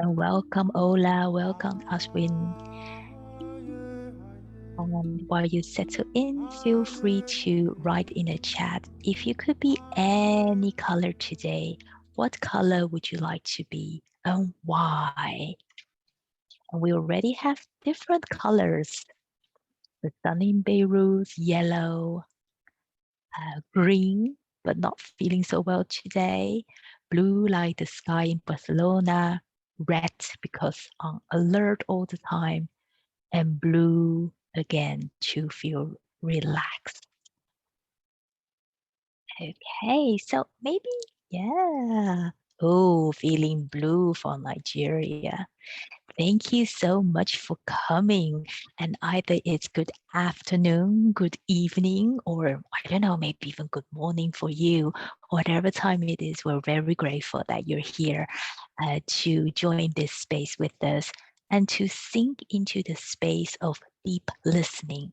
And welcome Ola, welcome Ashwin. While you settle in, feel free to write in the chat. If you could be any color today, what color would you like to be and why? And we already have different colors. The sun in Beirut, yellow, green, but not feeling so well today. Blue like the sky in Barcelona, red because on alert all the time, and blue again to feel relaxed. Okay, so maybe, yeah. Oh, feeling blue for Nigeria. Thank you so much for coming. And either it's good afternoon, good evening, or I don't know, maybe even good morning for you. Whatever time it is, we're very grateful that you're here to join this space with us and to sink into the space of deep listening.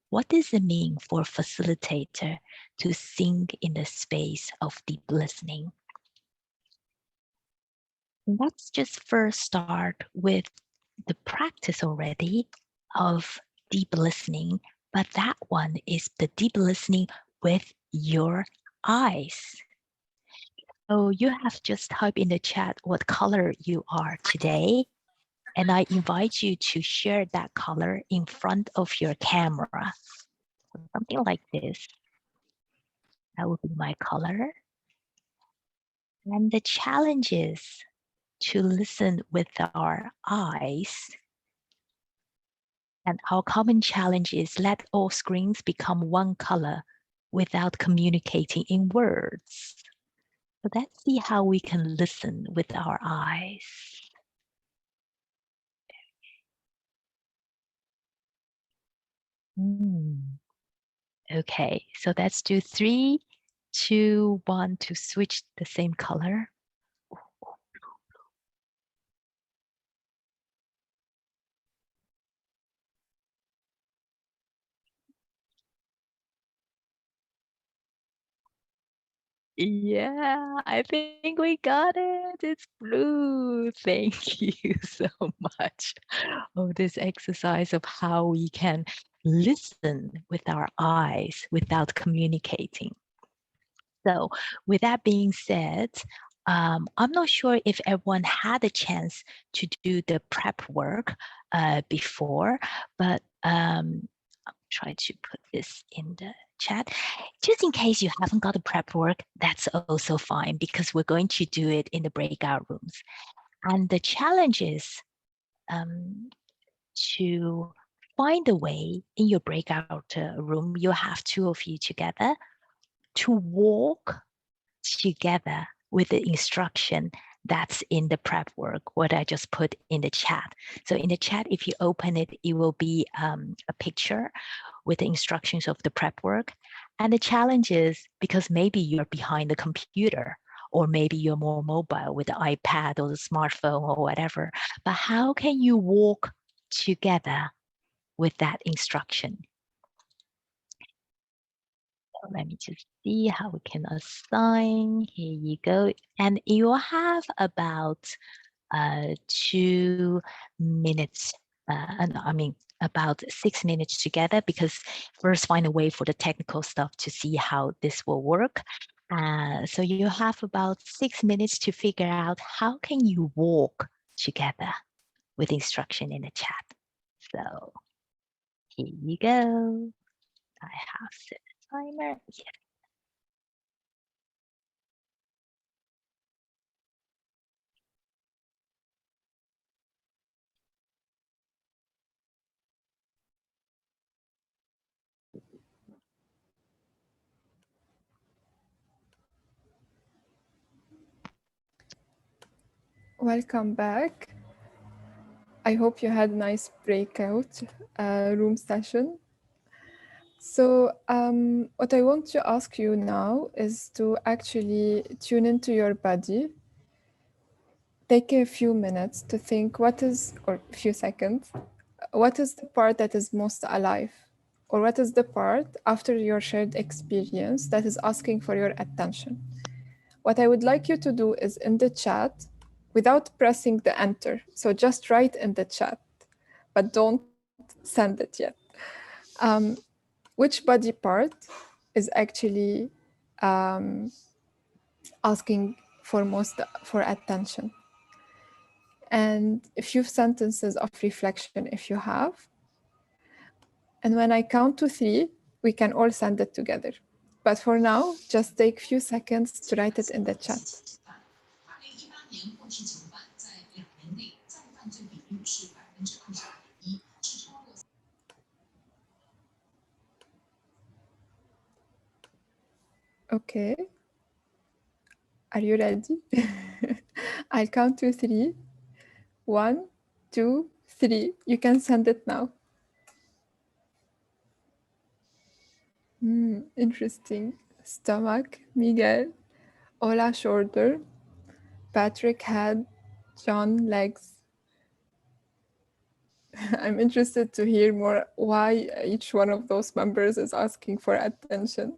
What does it mean for a facilitator to sink in the space of deep listening? Let's just first start with the practice already of deep listening, but that one is the deep listening with your eyes. So you have just typed in the chat what color you are today, and I invite you to share that color in front of your camera. Something like this. That would be my color. And the challenge is to listen with our eyes. And our common challenge is let all screens become one color without communicating in words. So let's see how we can listen with our eyes. Okay, so let's do 3, 2, 1 to switch the same color. Yeah, I think we got it. It's blue. Thank you so much. Oh, this exercise of how we can listen with our eyes without communicating. So with that being said, I'm not sure if everyone had a chance to do the prep work before, but try to put this in the chat. Just in case you haven't got the prep work, that's also fine because we're going to do it in the breakout rooms. And the challenge is to find a way in your breakout room, you have 2 of you together to walk together with the instruction that's in the prep work, what I just put in the chat. So in the chat, if you open it, it will be a picture with the instructions of the prep work. And the challenge is because maybe you're behind the computer, or maybe you're more mobile with the iPad or the smartphone or whatever, but how can you walk together with that instruction? So let me just see how we can assign. Here you go. And you have about 2 minutes, about 6 minutes together, because first find a way for the technical stuff to see how this will work. So you have about 6 minutes to figure out how can you walk together with instruction in the chat. So here you go. I have set a timer. Yeah. Welcome back. I hope you had a nice breakout room session. So what I want to ask you now is to actually tune into your body. Take a few minutes to think or a few seconds, what is the part that is most alive? Or what is the part after your shared experience that is asking for your attention? What I would like you to do is in the chat, without pressing the enter. So just write in the chat, but don't send it yet. Which body part is actually asking for attention? And a few sentences of reflection if you have. And when I count to 3, we can all send it together. But for now, just take a few seconds to write it in the chat. Okay. Are you ready? I'll count to 3. 1, 2, 3. You can send it now. Interesting. Stomach, Miguel. Ola, shoulder. Patrick, head. John, legs. I'm interested to hear more why each one of those members is asking for attention.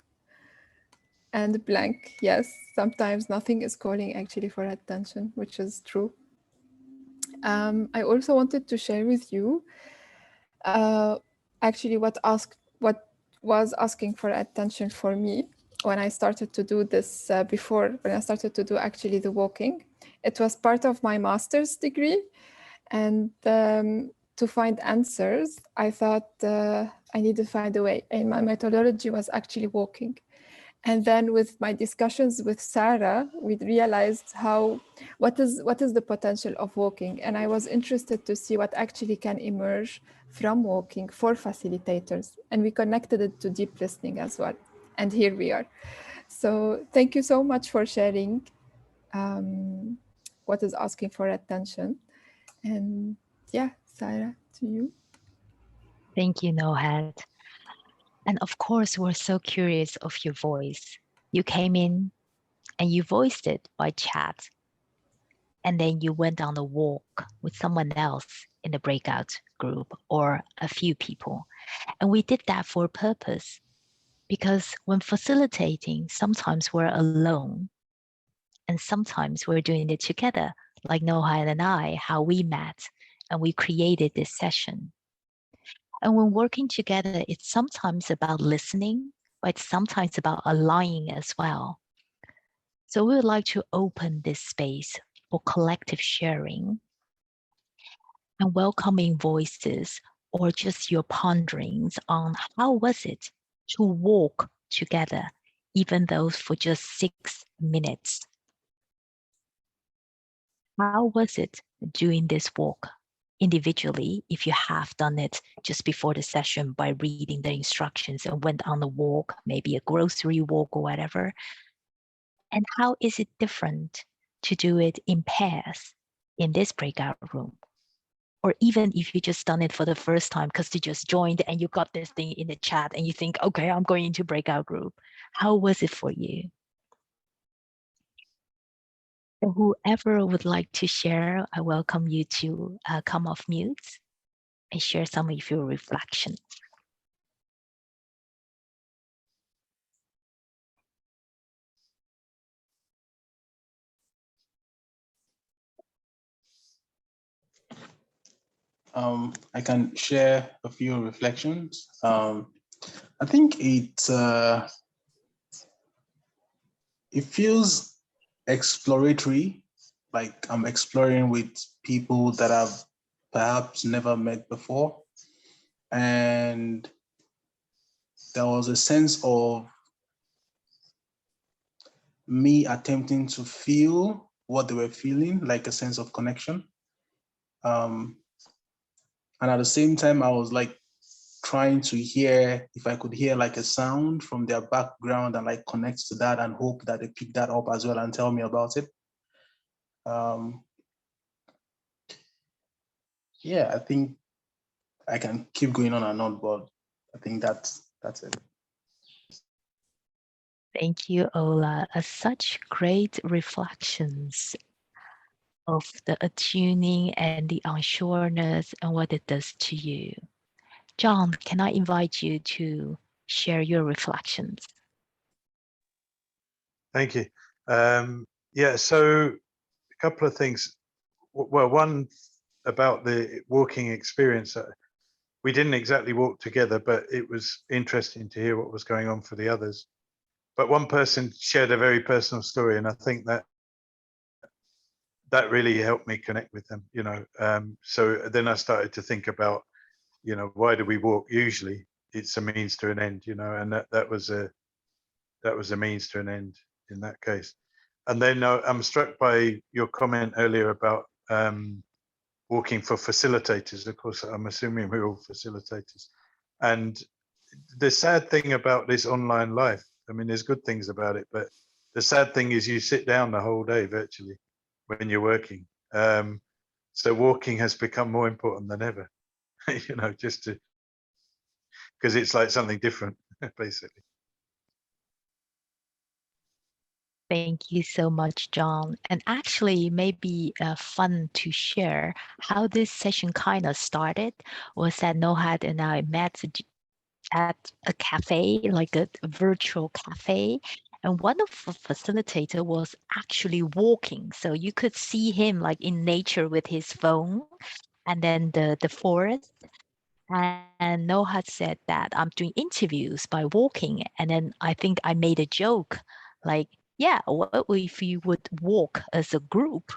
And blank, yes, sometimes nothing is calling actually for attention, which is true. I also wanted to share with you actually what was asking for attention for me when I started to do this when I started to do actually the walking. It was part of my master's degree, and to find answers, I thought I need to find a way, and my methodology was actually walking. And then with my discussions with Sara, we realized what is the potential of walking. And I was interested to see what actually can emerge from walking for facilitators. And we connected it to deep listening as well. And here we are. So thank you so much for sharing what is asking for attention. And yeah, Sara, to you. Thank you, Nohad. And of course, we're so curious of your voice. You came in and you voiced it by chat. And then you went on a walk with someone else in the breakout group or a few people. And we did that for a purpose, because when facilitating, sometimes we're alone and sometimes we're doing it together, like Nohad and I, how we met and we created this session. And when working together, it's sometimes about listening, but it's sometimes about aligning as well. So we would like to open this space for collective sharing and welcoming voices, or just your ponderings on how was it to walk together, even though for just 6 minutes. How was it doing this walk individually, if you have done it just before the session by reading the instructions and went on a walk, maybe a grocery walk or whatever? And how is it different to do it in pairs in this breakout room? Or even if you just done it for the first time because you just joined and you got this thing in the chat and you think, okay, I'm going into breakout group. How was it for you? So whoever would like to share, I welcome you to come off mute and share some of your reflections. I can share a few reflections. I think it feels exploratory, like I'm exploring with people that I've perhaps never met before. And there was a sense of me attempting to feel what they were feeling, like a sense of connection. And at the same time, I was like trying to hear if I could hear like a sound from their background and like connect to that and hope that they pick that up as well and tell me about it. Yeah, I think I can keep going on and on, but I think that's it. Thank you, Ola. Such great reflections of the attuning and the unsureness and what it does to you. John, can I invite you to share your reflections? Thank you. Yeah, so a couple of things. well, one about the walking experience. We didn't exactly walk together, but it was interesting to hear what was going on for the others. But one person shared a very personal story, and I think that really helped me connect with them, you know. So then I started to think about, you know, why do we walk? Usually it's a means to an end, you know, and that was a means to an end in that case. And then I'm struck by your comment earlier about walking for facilitators. Of course, I'm assuming we're all facilitators. And the sad thing about this online life, I mean, there's good things about it, but the sad thing is you sit down the whole day virtually when you're working. So walking has become more important than ever, you know, just to, because it's like something different, basically. Thank you so much, John. And actually, maybe fun to share how this session kind of started was that Nohad and I met at a cafe, like a virtual cafe. And one of the facilitator was actually walking. So you could see him like in nature with his phone and then the forest. And Nohad said that I'm doing interviews by walking. And then I think I made a joke like, yeah, what if you would walk as a group?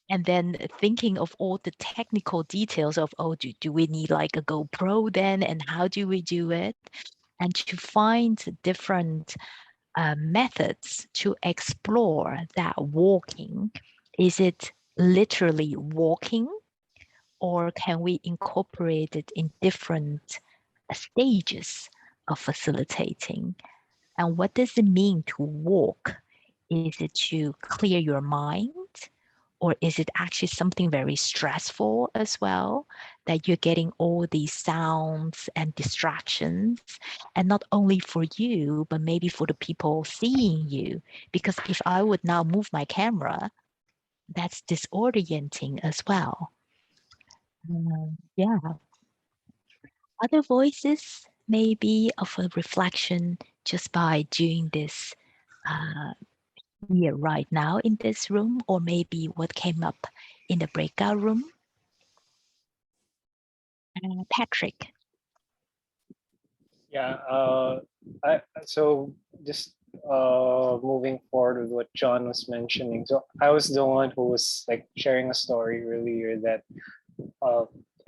And then thinking of all the technical details of, oh, do we need like a GoPro then? And how do we do it? And to find different methods to explore that walking. Is it literally walking? Or can we incorporate it in different stages of facilitating? And what does it mean to walk? Is it to clear your mind? Or is it actually something very stressful as well, that you're getting all these sounds and distractions, and not only for you, but maybe for the people seeing you? Because if I would now move my camera, that's disorienting as well. Yeah. Other voices, maybe of a reflection just by doing this here right now in this room, or maybe what came up in the breakout room. Patrick. Yeah. So just moving forward with what John was mentioning. So I was the one who was like sharing a story earlier that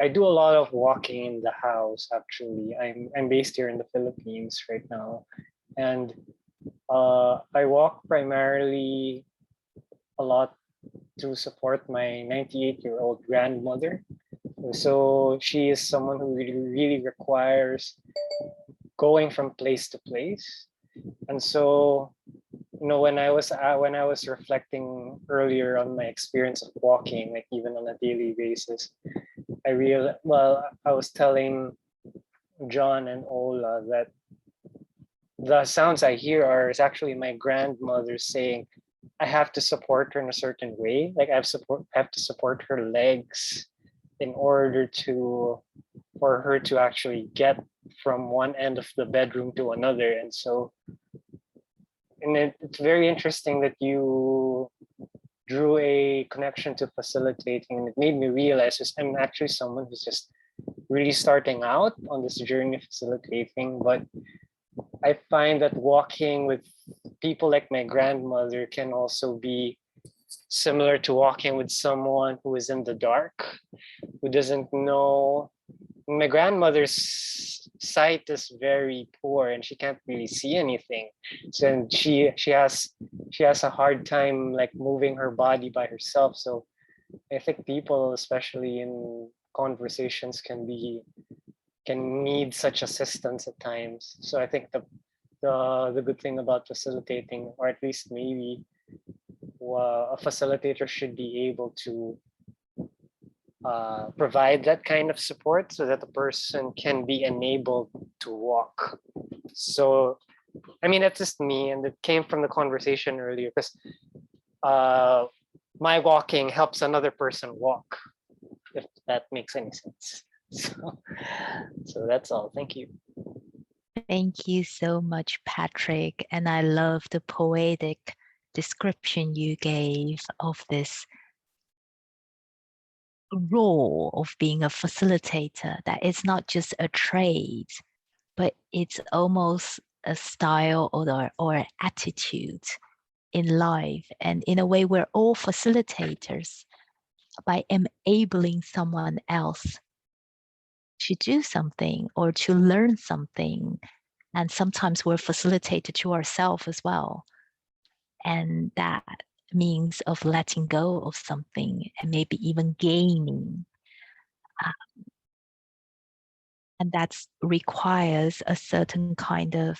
I do a lot of walking in the house. Actually, I'm based here in the Philippines right now, and I walk primarily a lot to support my 98-year-old grandmother. So she is someone who really requires going from place to place. And so, you know, when I was reflecting earlier on my experience of walking, like even on a daily basis, I was telling John and Ola that the sounds I hear is actually my grandmother saying, I have to support her in a certain way. Like I have to support her legs in order for her to actually get from one end of the bedroom to another. And so, it's very interesting that you drew a connection to facilitating, and it made me realize I'm actually someone who's just really starting out on this journey of facilitating, but I find that walking with people like my grandmother can also be similar to walking with someone who is in the dark, who doesn't know. My grandmother's sight is very poor and she can't really see anything. So and she has a hard time like moving her body by herself. So I think people, especially in conversations, can need such assistance at times. So I think the good thing about facilitating, or at least maybe a facilitator should be able to provide that kind of support so that the person can be enabled to walk. So, I mean, that's just me, and it came from the conversation earlier because my walking helps another person walk, if that makes any sense. So that's all. Thank you. Thank you so much, Patrick. And I love the poetic description you gave of this role of being a facilitator, that it's not just a trade, but it's almost a style or attitude in life. And in a way, we're all facilitators by enabling someone else to do something or to learn something. And sometimes we're facilitated to ourselves as well. And that means of letting go of something and maybe even gaining. And that requires a certain kind of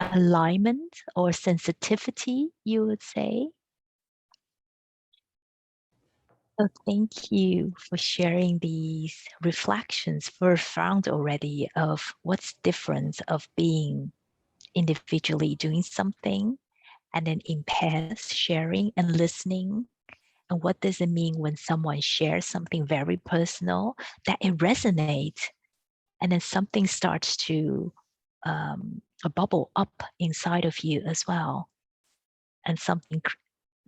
alignment or sensitivity, you would say. So thank you for sharing these reflections. We're found already of what's difference of being individually doing something and then in pairs sharing and listening. And what does it mean when someone shares something very personal that it resonates and then something starts to bubble up inside of you as well. And something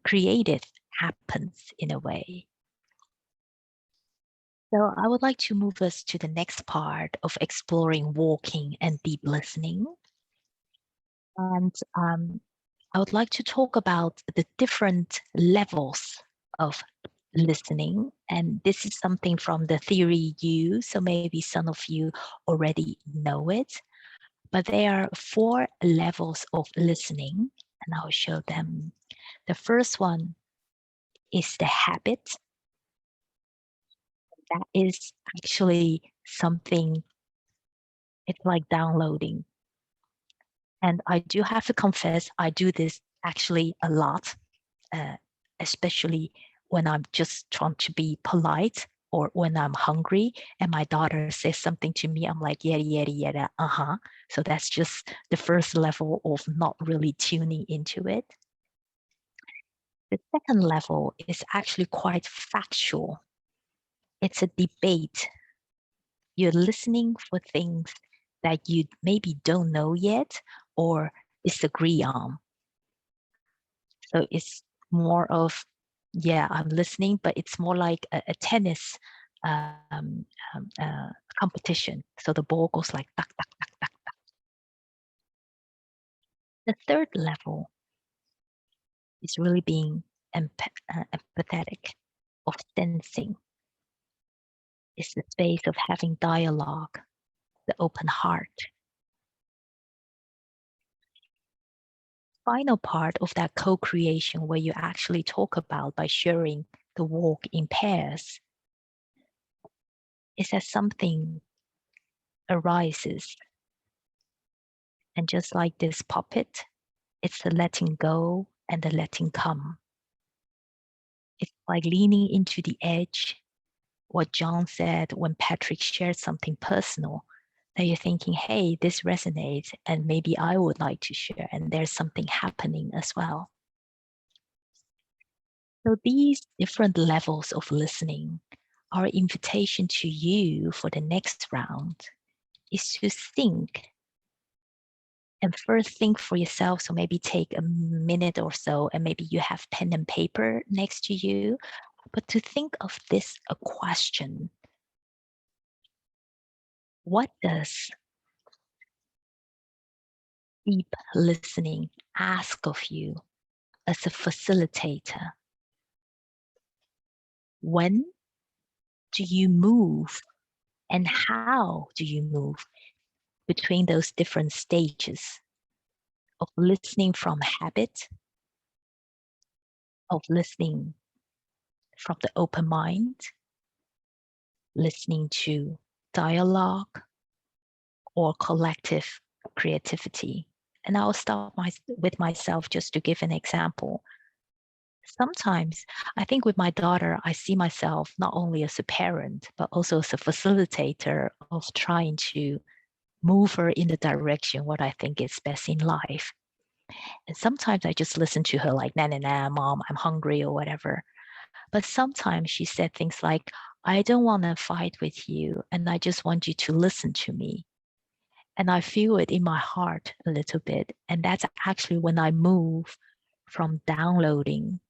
creative happens in a way. So I would like to move us to the next part of exploring walking and deep listening. And I would like to talk about the different levels of listening. And this is something from the theory U, so maybe some of you already know it. But there are 4 levels of listening, and I'll show them. The first one is the habit. That is actually something, it's like downloading. And I do have to confess, I do this actually a lot, especially when I'm just trying to be polite or when I'm hungry and my daughter says something to me, I'm like, yeah, So that's just the first level of not really tuning into it. The second level is actually quite factual. It's a debate. You're listening for things that you maybe don't know yet or disagree on. So it's more of, yeah, I'm listening, but it's more like a tennis competition. So the ball goes like tuck, tuck, tuck, tuck, tuck. The third level is really being empathetic, of sensing. It's the space of having dialogue, the open heart. Final part of that co-creation where you actually talk about by sharing the walk in pairs is that something arises. And just like this puppet, it's the letting go and the letting come. It's like leaning into the edge. What John said when Patrick shared something personal, that you're thinking, hey, this resonates and maybe I would like to share, and there's something happening as well. So these different levels of listening, our invitation to you for the next round is to think. And first think for yourself, so maybe take a minute or so and maybe you have pen and paper next to you, but to think of this a question. What does deep listening ask of you as a facilitator? When do you move and how do you move between those different stages of listening from habit, of listening from the open mind, listening to dialogue or collective creativity? And I'll start with myself just to give an example. Sometimes I think with my daughter, I see myself not only as a parent, but also as a facilitator of trying to move her in the direction what I think is best in life. And sometimes I just listen to her like, nah, mom, I'm hungry or whatever. But sometimes she said things like, I don't want to fight with you, and I just want you to listen to me. And I feel it in my heart a little bit. And that's actually when I move from downloading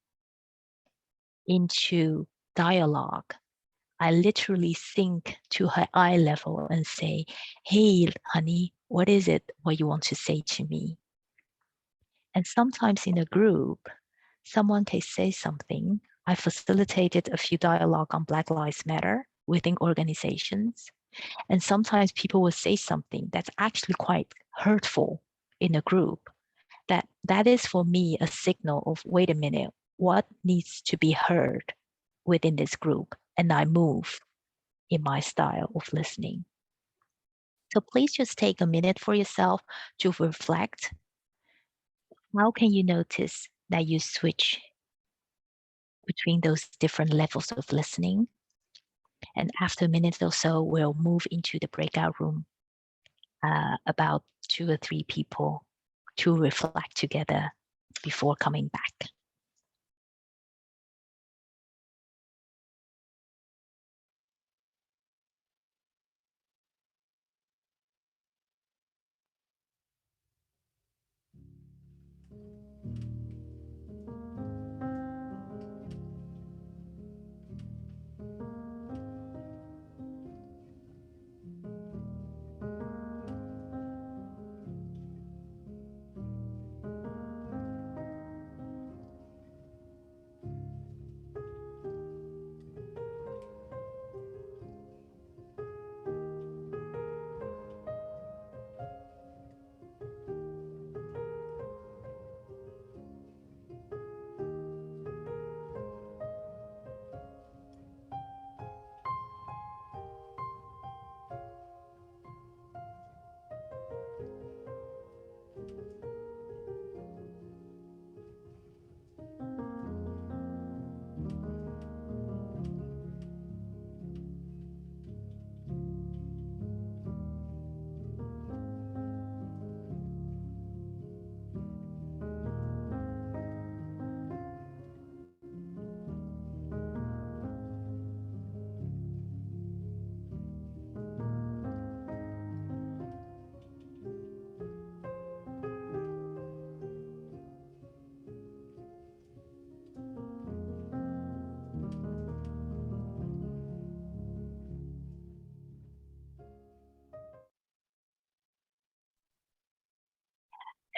into dialogue. I literally sink to her eye level and say, hey, honey, what is it what you want to say to me? And sometimes in a group, someone can say something. I facilitated a few dialogue on Black Lives Matter within organizations. And sometimes people will say something that's actually quite hurtful in a group. That is for me a signal of, wait a minute, what needs to be heard within this group? And I move in my style of listening. So please just take a minute for yourself to reflect. How can you notice that you switch between those different levels of listening? And after a minute or so, we'll move into the breakout room, about 2 or 3 people to reflect together before coming back.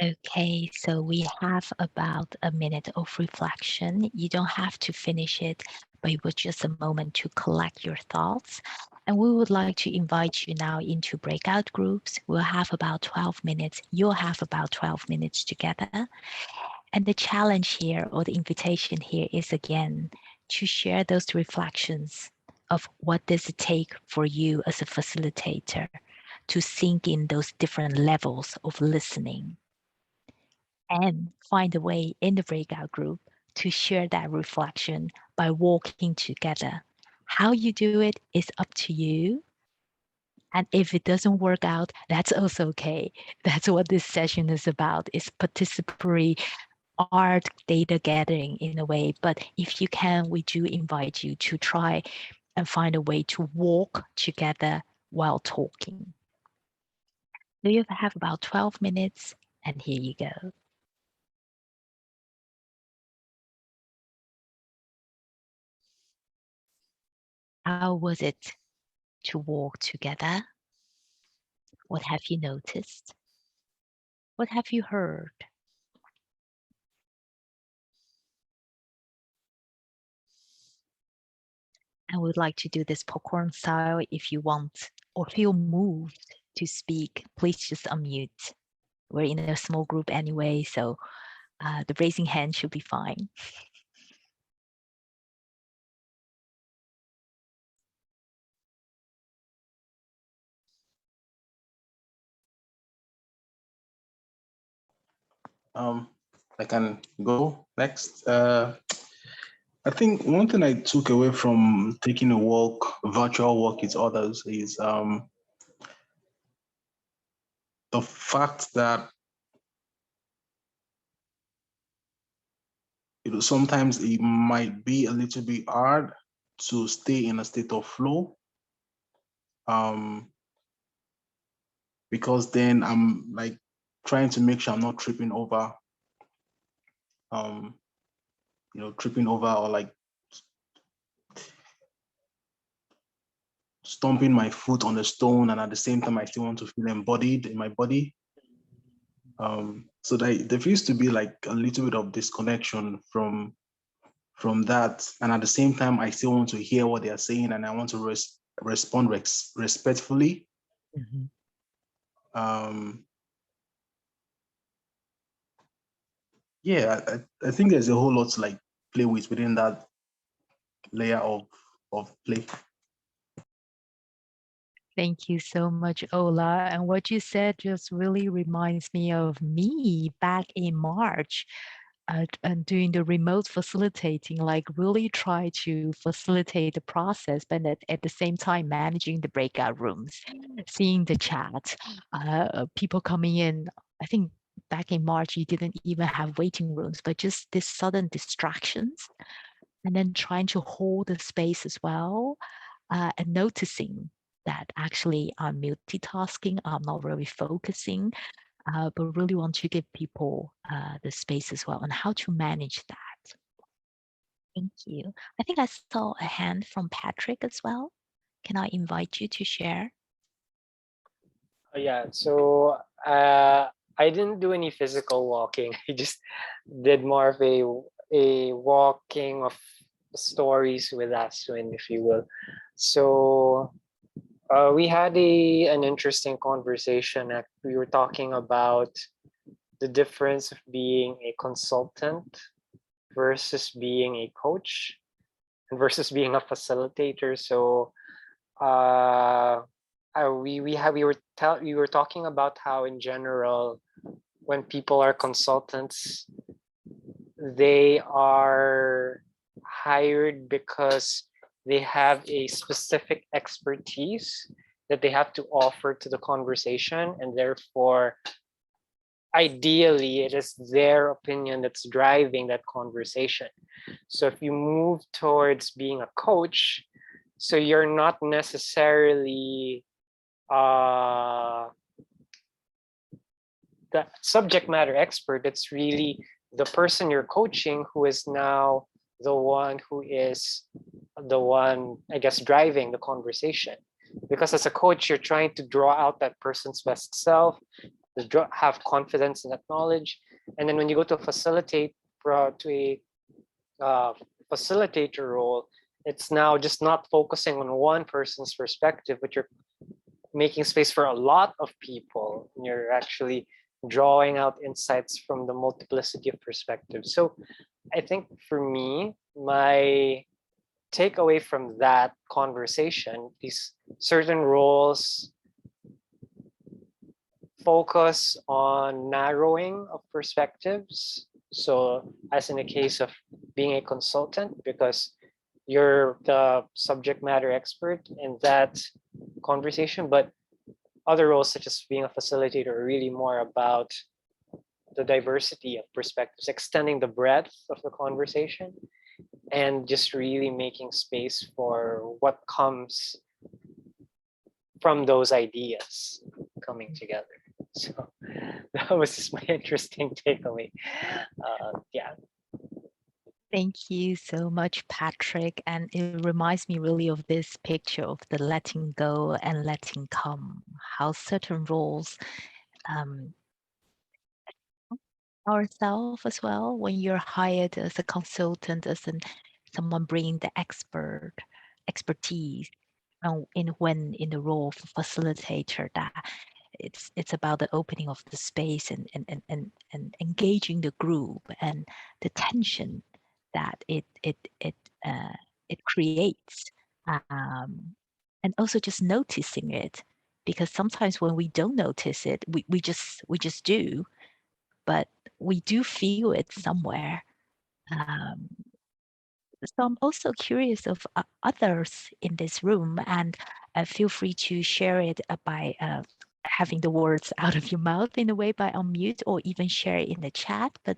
Okay, so we have about a minute of reflection. You don't have to finish it, but it was just a moment to collect your thoughts. And we would like to invite you now into breakout groups. We'll have about 12 minutes. You'll have about 12 minutes together. And the challenge here, or the invitation here, is again to share those reflections of what does it take for you as a facilitator to sink in those different levels of listening, and find a way in the breakout group to share that reflection by walking together. How you do it is up to you. And if it doesn't work out, that's also okay. That's what this session is about, is participatory art data gathering in a way. But if you can, we do invite you to try and find a way to walk together while talking. So you have about 12 minutes, and here you go. How was it to walk together? What have you noticed? What have you heard? I would like to do this popcorn style. If you want or feel moved to speak, please just unmute. We're in a small group anyway, so the raising hand should be fine. I can go next. I think one thing I took away from taking a walk, virtual walk with others, is the fact that sometimes it might be a little bit hard to stay in a state of flow, because then I'm like trying to make sure I'm not tripping over, tripping over or like stomping my foot on the stone, and at the same time I still want to feel embodied in my body. So there used to be like a little bit of disconnection from that, and at the same time I still want to hear what they are saying, and I want to respond respectfully. Yeah, I think there's a whole lot to like play with within that layer of play. Thank you so much, Ola. And what you said just really reminds me of me back in March and doing the remote facilitating, like really try to facilitate the process, but at the same time managing the breakout rooms, seeing the chat, people coming in. I think back in March, you didn't even have waiting rooms, but just this sudden distractions, and then trying to hold the space as well, and noticing that actually I'm multitasking, I'm not really focusing, but really want to give people the space as well, and how to manage that. Thank you. I think I saw a hand from Patrick as well. Can I invite you to share? Yeah, so I didn't do any physical walking. I just did more of a walking of stories with Aswin, if you will. So we had an interesting conversation. We were talking about the difference of being a consultant versus being a coach and versus being a facilitator. So we were talking about how in general, when people are consultants, they are hired because they have a specific expertise that they have to offer to the conversation, and therefore ideally it is their opinion that's driving that conversation. So if you move towards being a coach, so you're not necessarily the subject matter expert. It's really the person you're coaching who is now the one who is the one, I guess, driving the conversation. Because as a coach, you're trying to draw out that person's best self, to have confidence in that knowledge. And then when you go to facilitate to a facilitator role, it's now just not focusing on one person's perspective, but you're making space for a lot of people. And you're actually drawing out insights from the multiplicity of perspectives. So I think for me, my takeaway from that conversation, these certain roles focus on narrowing of perspectives. So as in the case of being a consultant, because you're the subject matter expert in that conversation, but other roles such as being a facilitator are really more about the diversity of perspectives, extending the breadth of the conversation, and just really making space for what comes from those ideas coming together. So that was just my interesting takeaway. Yeah. Thank you so much, Patrick. And it reminds me really of this picture of the letting go and letting come, how certain roles ourselves as well, when you're hired as a consultant, as someone bringing the expertise, when in the role of facilitator, that it's about the opening of the space and engaging the group, and the tension that it creates, and also just noticing it, because sometimes when we don't notice it, we just do, but we do feel it somewhere. So I'm also curious of others in this room, and feel free to share it by having the words out of your mouth in a way, by unmute, or even share it in the chat. But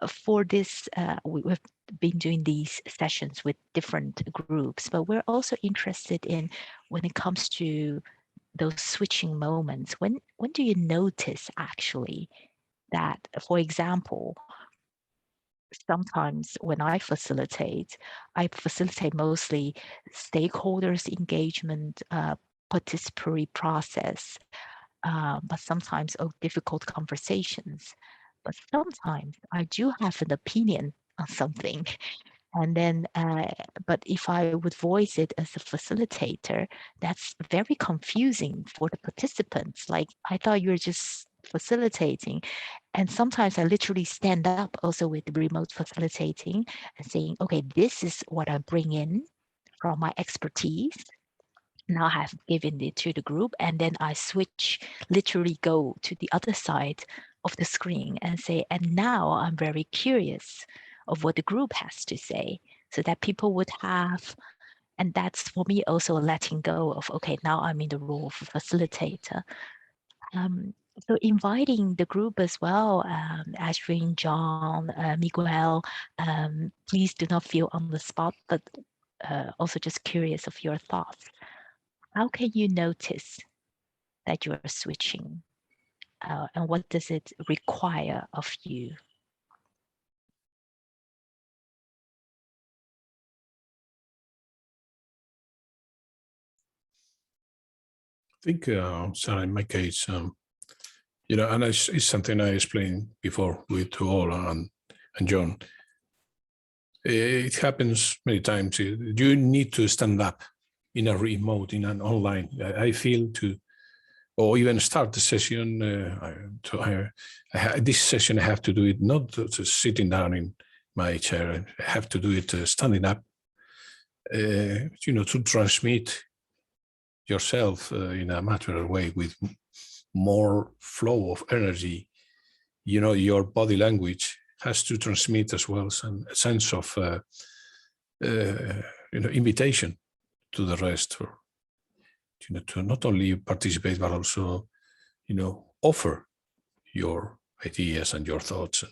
for this, we've been doing these sessions with different groups, but we're also interested in, when it comes to those switching moments, when do you notice actually that, for example, sometimes when I facilitate mostly stakeholders engagement, participatory process, but sometimes difficult conversations. But sometimes I do have an opinion on something. And then, but if I would voice it as a facilitator, that's very confusing for the participants. Like, I thought you were just facilitating. And sometimes I literally stand up also with the remote facilitating and saying, okay, this is what I bring in from my expertise. Now I have given it to the group, and then I switch, literally go to the other side of the screen and say, and now I'm very curious of what the group has to say, so that people would have, and that's for me also letting go of, okay, now I'm in the role of a facilitator. So inviting the group as well, Ashwin, John, Miguel, please do not feel on the spot, but also just curious of your thoughts. How can you notice that you are switching? And what does it require of you? I think, Sarah, in my case, you know, and it's something I explained before to all and John. It happens many times. You need to stand up in a remote, in an online. I feel or even start the session. This session I have to do it not just sitting down in my chair. I have to do it standing up. You know, to transmit yourself in a material way with more flow of energy. You know, your body language has to transmit as well some sense of you know, invitation to the rest, or you know, to not only participate but also, you know, offer your ideas and your thoughts.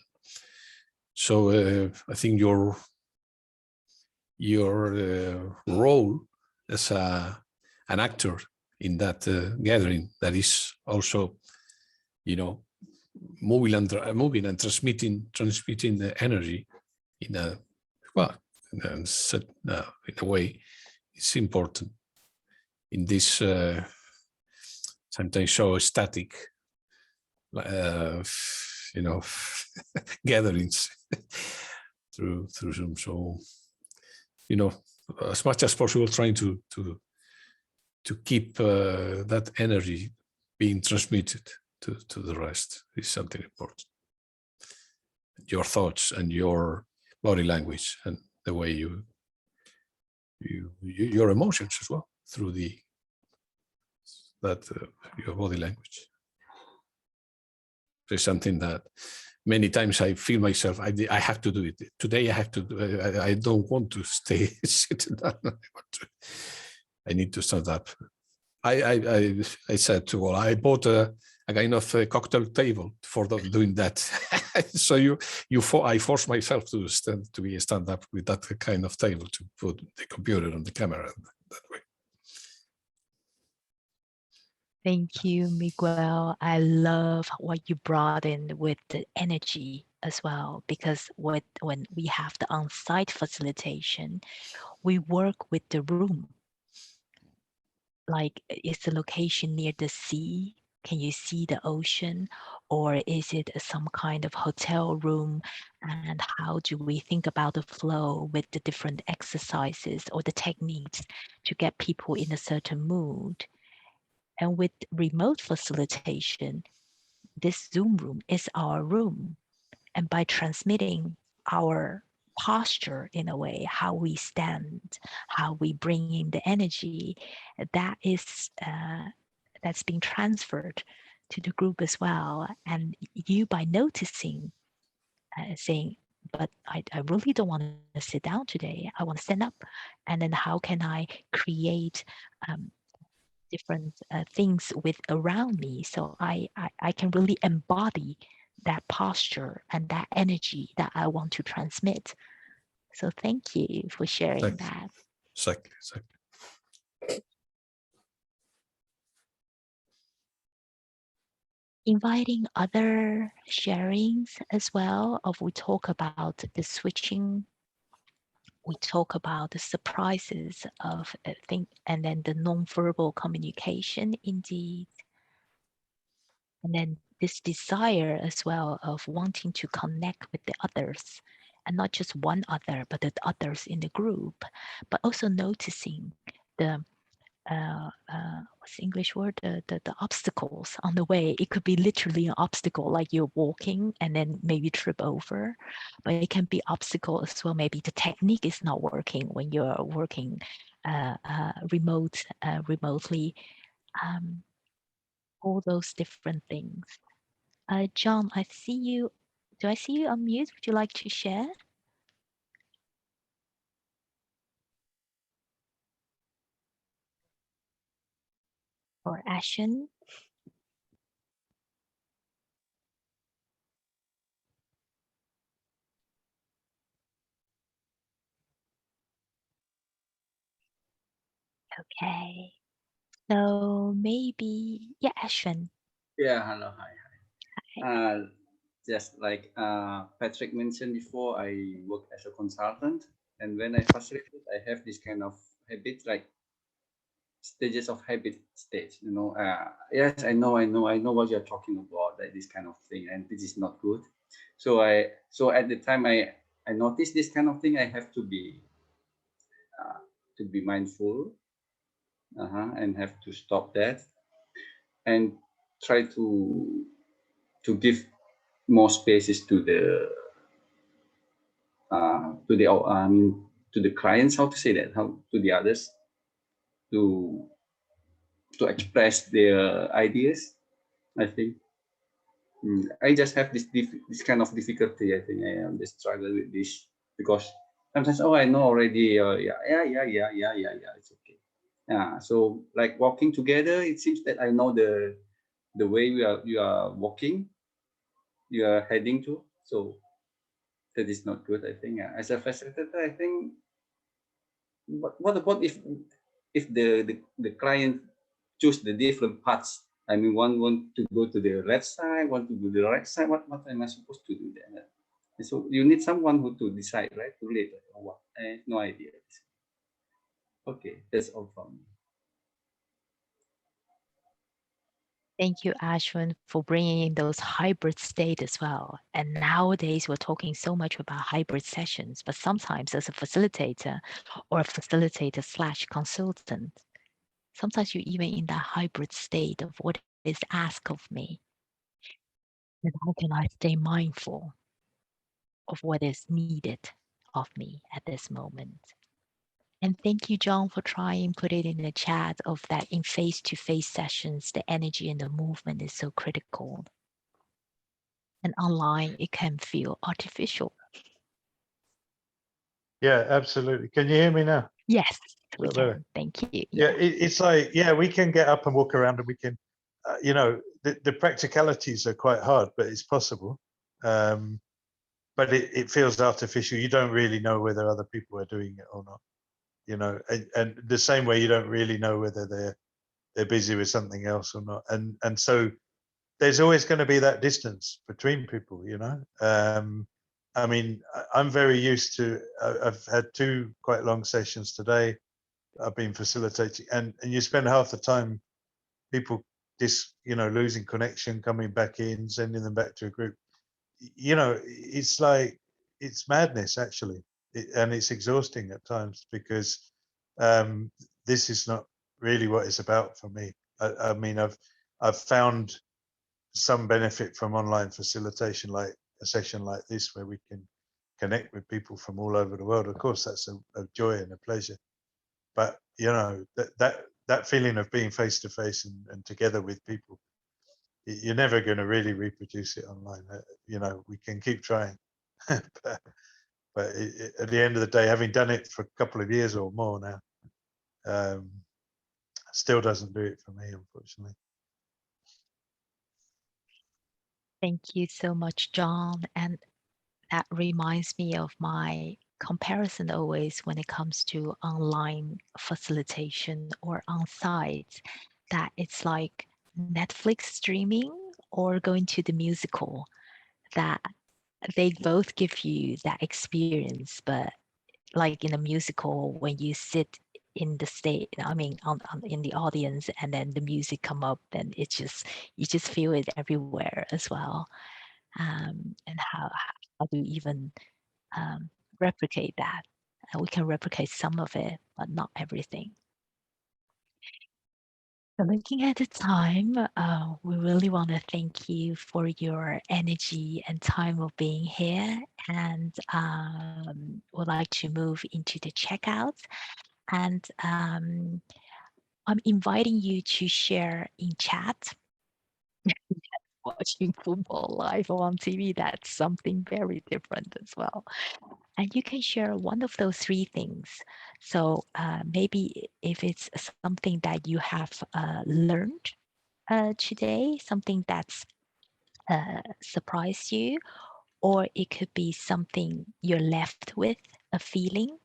So I think your role as an actor in that gathering that is also, you know, moving and transmitting the energy in a, well, in a way, it's important in this sometimes so static, you know, gatherings through Zoom. So, you know, as much as possible, trying to keep that energy being transmitted to the rest is something important. Your thoughts and your body language and the way your emotions as well through your body language. It's something that many times I feel myself, I have to do it. Today I have to do it. I don't want to stay sitting down. I need to stand up. I said to all, I bought a kind of a cocktail table for doing that. So I force myself to stand up with that kind of table to put the computer on the camera that way. Thank you, Miguel. I love what you brought in with the energy as well, because when we have the on-site facilitation, we work with the room. Like, is the location near the sea? Can you see the ocean? Or is it some kind of hotel room? And how do we think about the flow with the different exercises or the techniques to get people in a certain mood? And with remote facilitation, this Zoom room is our room. And by transmitting our posture in a way, how we stand, how we bring in the energy, that is that's being transferred to the group as well. And you, by noticing, saying, but I really don't want to sit down today. I want to stand up. And then how can I create different things with around me, so I can really embody that posture and that energy that I want to transmit. So thank you for sharing that. Exactly. inviting other sharings as well. Of we talk about the switching, we talk about the surprises of thing, and then the non-verbal communication indeed, and then this desire as well of wanting to connect with the others, and not just one other, but the others in the group, but also noticing the what's the English word? The obstacles on the way. It could be literally an obstacle, like you're walking and then maybe trip over, but it can be obstacle as well. Maybe the technique is not working when you're working remotely. All those different things. John, I see you. Do I see you on mute? Would you like to share? Or Ashen? Okay. So maybe, yeah, Ashwin. Yeah, hello, hi. Just like Patrick mentioned before, I work as a consultant, and when I facilitate, I have this kind of habit, like stages of habit stage. Yes, I know what you're talking about, like this kind of thing, and this is not good. So at the time I notice this kind of thing, I have to be mindful, and have to stop that and try to give more spaces to the to the clients, how to say that, how to the others, to express their ideas. I think I just have this kind of difficulty. I think I am just struggle with this because sometimes, I know already. Yeah. It's okay. Yeah. So like walking together, it seems that I know the way you are walking, you are heading to. So that is not good. I think as a facilitator, I think. What about if the client choose the different paths? I mean, one want to go to the left side, one to go to the right side. What am I supposed to do then? So you need someone who to decide, right? To later or what? I have no idea. Okay, that's all from me. Thank you, Ashwin, for bringing in those hybrid state as well. And nowadays, we're talking so much about hybrid sessions, but sometimes as a facilitator or a facilitator / consultant, sometimes you're even in that hybrid state of what is asked of me. And how can I stay mindful of what is needed of me at this moment? And thank you, John, for trying put it in the chat of that in face-to-face sessions, the energy and the movement is so critical. And online, it can feel artificial. Yeah, absolutely. Can you hear me now? Yes, we Better? can. Thank you. Yeah, it's like, we can get up and walk around, and we can, the practicalities are quite hard, but it's possible. But it feels artificial. You don't really know whether other people are doing it or not. And the same way you don't really know whether they're busy with something else or not. And so there's always going to be that distance between people. I mean, I'm very used to. I've had 2 quite long sessions today. I've been facilitating, and you spend half the time people losing connection, coming back in, sending them back to a group. It's like, it's madness actually, and it's exhausting at times because this is not really what it's about for me. I mean, I've found some benefit from online facilitation, like a session like this where we can connect with people from all over the world. Of course, that's a joy and a pleasure. But that feeling of being face to face and together with people, you're never going to really reproduce it online. We can keep trying, but at the end of the day, having done it for a couple of years or more now, still doesn't do it for me, unfortunately. Thank you so much, John. And that reminds me of my comparison always when it comes to online facilitation or on site, that it's like Netflix streaming or going to the musical, that they both give you that experience. But like in a musical, when you sit in the stage, I mean, in the audience, and then the music come up, then it's just, you just feel it everywhere as well. And how do you even replicate that? And we can replicate some of it, but not everything. So looking at the time, we really want to thank you for your energy and time of being here, and would like to move into the checkout. And I'm inviting you to share in chat. Watching football live on TV, that's something very different as well. And you can share one of those three things. So maybe if it's something that you have learned today, something that's surprised you, or it could be something you're left with, a feeling,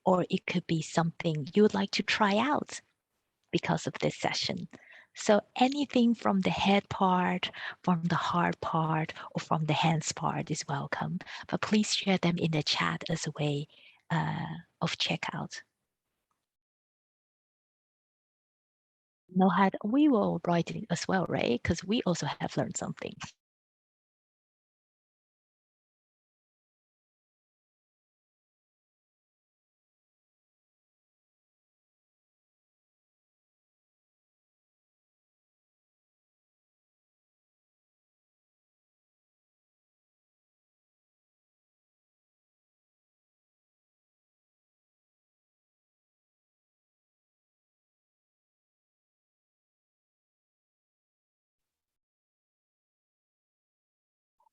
or it could be something you would like to try out because of this session. So anything from the head part, from the heart part, or from the hands part is welcome. But please share them in the chat as a way of checkout. Nohad, we will write it as well, right? Because we also have learned something.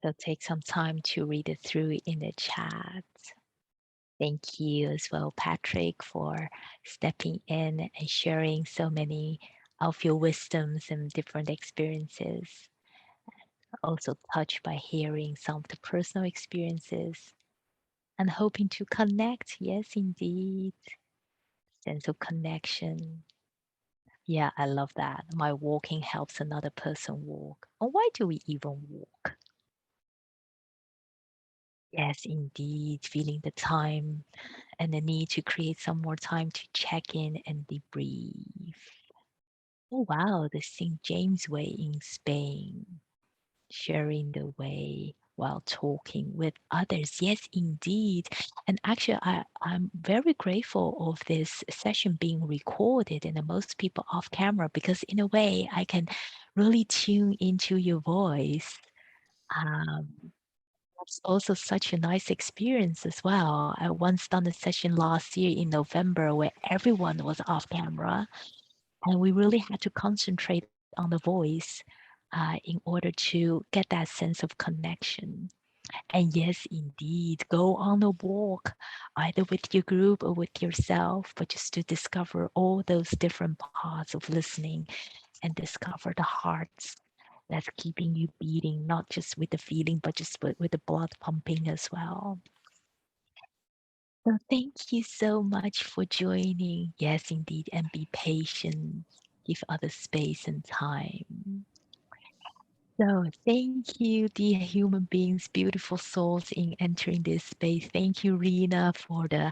So take some time to read it through in the chat. Thank you as well, Patrick, for stepping in and sharing so many of your wisdoms and different experiences. Also touched by hearing some of the personal experiences and hoping to connect. Yes, indeed. Sense of connection. Yeah, I love that. My walking helps another person walk. Or why do we even walk? Yes, indeed. Feeling the time and the need to create some more time to check in and debrief. Oh, wow. The St. James Way in Spain. Sharing the way while talking with others. Yes, indeed. And actually, I'm very grateful of this session being recorded and most people off camera, because in a way I can really tune into your voice. That's also such a nice experience as well. I once done a session last year in November where everyone was off camera, and we really had to concentrate on the voice in order to get that sense of connection. And yes, indeed, go on a walk, either with your group or with yourself, but just to discover all those different parts of listening and discover the hearts that's keeping you beating, not just with the feeling, but just with the blood pumping as well. So thank you so much for joining. Yes, indeed, and be patient. Give others space and time. So thank you, dear human beings, beautiful souls in entering this space. Thank you, Rena, for the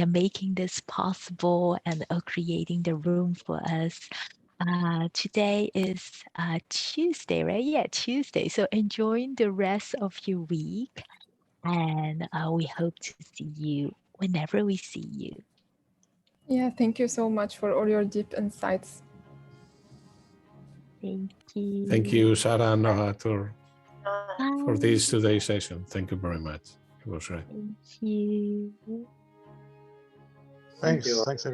making this possible and creating the room for us. Today is Tuesday, right? Yeah, Tuesday. So enjoying the rest of your week, and we hope to see you whenever we see you. Yeah, thank you so much for all your deep insights. Thank you. Thank you, Sara and Nohad, for this Bye. today's session. Thank you very much. It was great. Thank you. Thanks. you. Thanks, everyone.